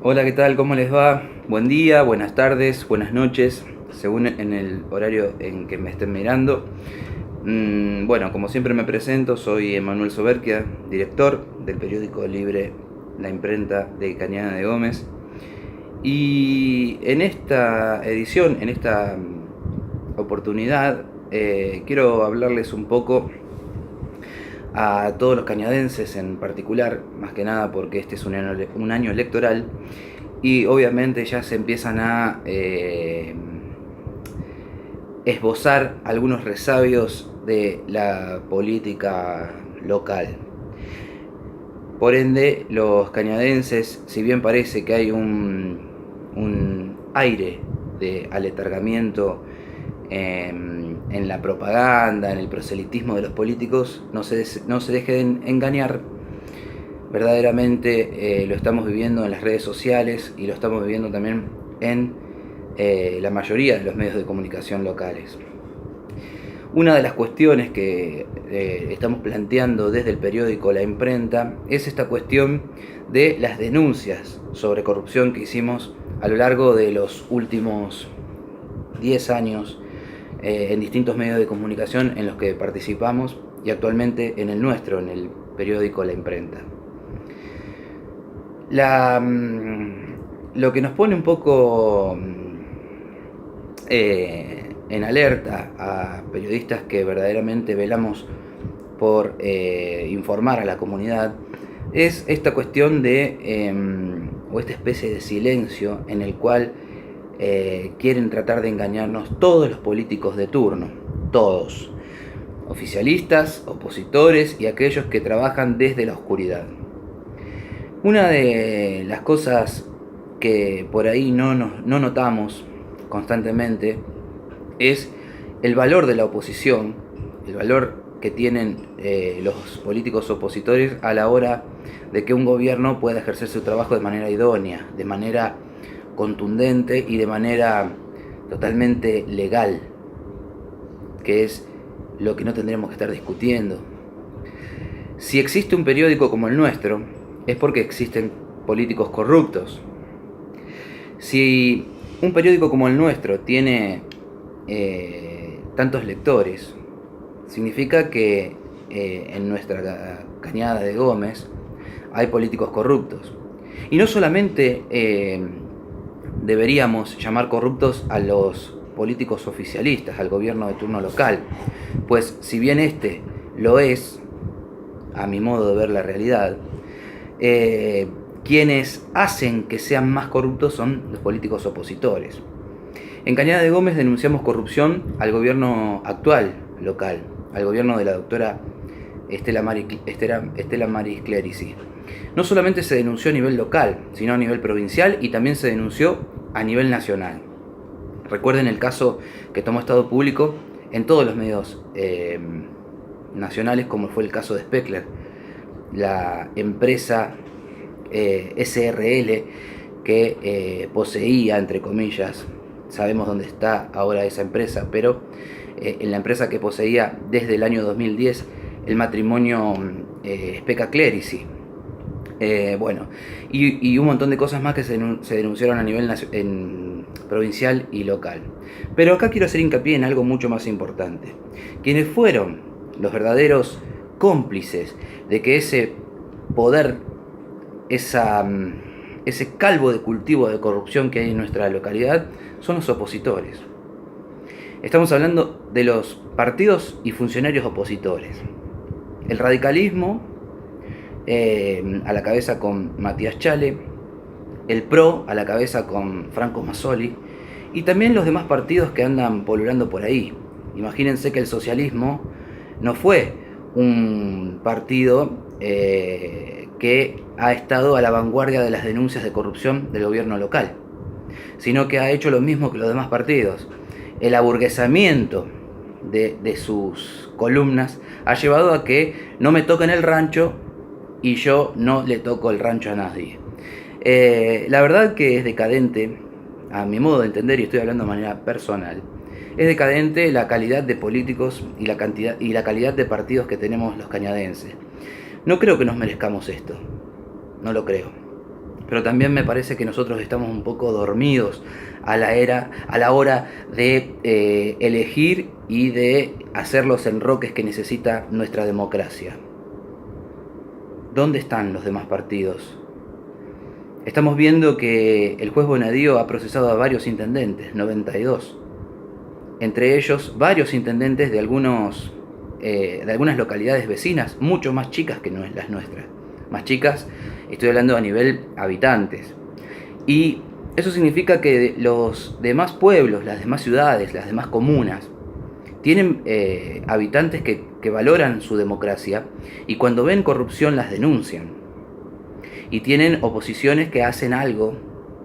Hola, ¿qué tal? ¿Cómo les va? Buen día, buenas tardes, buenas noches, según en el horario en que me estén mirando. Bueno, como siempre me presento, soy Emanuel Soberquia, director del periódico Libre, La Imprenta de Cañada de Gómez. Y en esta edición, en esta oportunidad, quiero hablarles un poco a todos los cañadenses en particular, más que nada porque este es un año electoral y obviamente ya se empiezan a esbozar algunos resabios de la política local. Por ende, los cañadenses, si bien parece que hay un aire de aletargamiento en la propaganda, en el proselitismo de los políticos, no se dejen engañar. Verdaderamente lo estamos viviendo en las redes sociales y lo estamos viviendo también en la mayoría de los medios de comunicación locales. Una de las cuestiones que estamos planteando desde el periódico La Imprenta es esta cuestión de las denuncias sobre corrupción que hicimos a lo largo de los últimos 10 años en distintos medios de comunicación en los que participamos y actualmente en el nuestro, en el periódico La Imprenta. Lo que nos pone un poco en alerta a periodistas que verdaderamente velamos por informar a la comunidad es esta cuestión de o esta especie de silencio en el cual quieren tratar de engañarnos todos los políticos de turno, todos, oficialistas, opositores y aquellos que trabajan desde la oscuridad. Una de las cosas que por ahí no notamos constantemente es el valor de la oposición, el valor que tienen los políticos opositores a la hora de que un gobierno pueda ejercer su trabajo de manera idónea, de manera contundente y de manera totalmente legal, que es lo que no tendríamos que estar discutiendo. Si existe un periódico como el nuestro, es porque existen políticos corruptos. Si un periódico como el nuestro tiene tantos lectores, significa que en nuestra Cañada de Gómez hay políticos corruptos. Y no solamente deberíamos llamar corruptos a los políticos oficialistas, al gobierno de turno local, pues si bien este lo es, a mi modo de ver la realidad, quienes hacen que sean más corruptos son los políticos opositores. En Cañada de Gómez denunciamos corrupción al gobierno actual local, al gobierno de la doctora Estela Maris Clerici. No solamente se denunció a nivel local, sino a nivel provincial y también se denunció a nivel nacional. Recuerden el caso que tomó Estado Público en todos los medios nacionales, como fue el caso de Speckler, la empresa SRL que poseía, entre comillas, sabemos dónde está ahora esa empresa, pero en la empresa que poseía desde el año 2010 el matrimonio Speca Clerici. Bueno, y un montón de cosas más que se denunciaron a nivel provincial y local. Pero acá quiero hacer hincapié en algo mucho más importante. Quienes fueron los verdaderos cómplices de que ese poder, ese calvo de cultivo de corrupción que hay en nuestra localidad, son los opositores. Estamos hablando de los partidos y funcionarios opositores. El radicalismo, a la cabeza con Matías Chale, el PRO a la cabeza con Franco Mazzoli, y también los demás partidos que andan polulando por ahí. Imagínense que el socialismo no fue un partido que ha estado a la vanguardia de las denuncias de corrupción del gobierno local, sino que ha hecho lo mismo que los demás partidos. El aburguesamiento de sus columnas ha llevado a que no me toquen el rancho y yo no le toco el rancho a nadie. La verdad que es decadente, a mi modo de entender, y estoy hablando de manera personal, es decadente la calidad de políticos y la calidad de partidos que tenemos los cañadenses. No creo que nos merezcamos esto, no lo creo. pero también me parece que nosotros estamos un poco dormidos a la hora de elegir y de hacer los enroques que necesita nuestra democracia. ¿Dónde están los demás partidos? Estamos viendo que el juez Bonadío ha procesado a varios intendentes, 92. Entre ellos, varios intendentes de algunas localidades vecinas, mucho más chicas que las nuestras. Más chicas, estoy hablando a nivel habitantes. Y eso significa que los demás pueblos, las demás ciudades, las demás comunas, tienen habitantes que valoran su democracia y cuando ven corrupción las denuncian. Y tienen oposiciones que hacen algo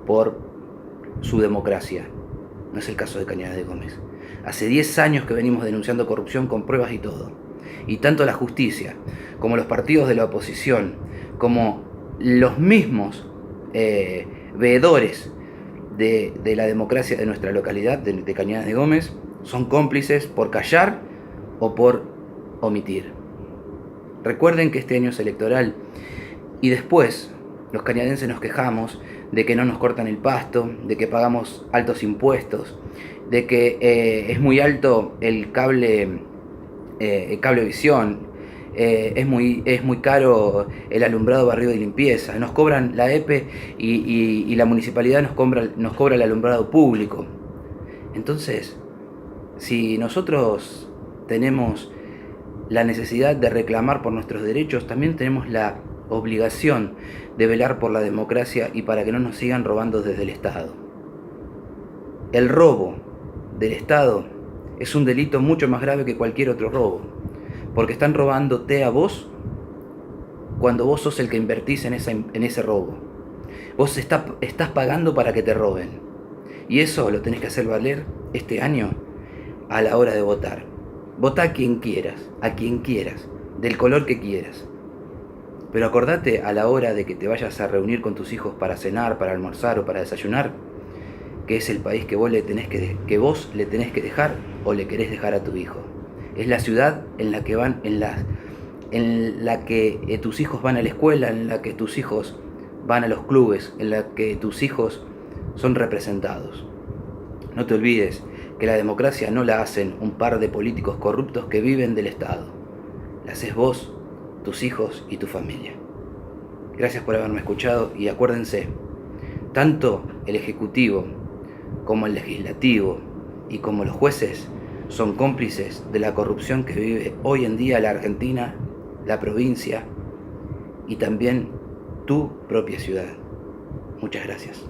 por su democracia. No es el caso de Cañada de Gómez. Hace 10 años que venimos denunciando corrupción con pruebas y todo. Y tanto la justicia, como los partidos de la oposición, como los mismos veedores de la democracia de nuestra localidad, de Cañada de Gómez, son cómplices por callar o por omitir. Recuerden que este año es electoral y después los cañadenses nos quejamos de que no nos cortan el pasto, de que pagamos altos impuestos, de que es muy alto el cablevisión, es muy caro el alumbrado, barrido y limpieza, nos cobran la EPE y la municipalidad nos cobra el alumbrado público. Entonces, si nosotros tenemos la necesidad de reclamar por nuestros derechos, también tenemos la obligación de velar por la democracia y para que no nos sigan robando desde el Estado. El robo del Estado es un delito mucho más grave que cualquier otro robo, porque están robándote a vos cuando vos sos el que invertís en ese robo. Vos estás pagando para que te roben. Y eso lo tenés que hacer valer este año a la hora de votar. Votá a quien quieras, del color que quieras. Pero acordate a la hora de que te vayas a reunir con tus hijos para cenar, para almorzar o para desayunar, que es el país que vos le tenés que dejar o le querés dejar a tu hijo. Es la ciudad en la que tus hijos van a la escuela, en la que tus hijos van a los clubes, en la que tus hijos son representados. No te olvides que la democracia no la hacen un par de políticos corruptos que viven del Estado. La haces vos, tus hijos y tu familia. Gracias por haberme escuchado y acuérdense, tanto el Ejecutivo como el Legislativo y como los jueces son cómplices de la corrupción que vive hoy en día la Argentina, la provincia y también tu propia ciudad. Muchas gracias.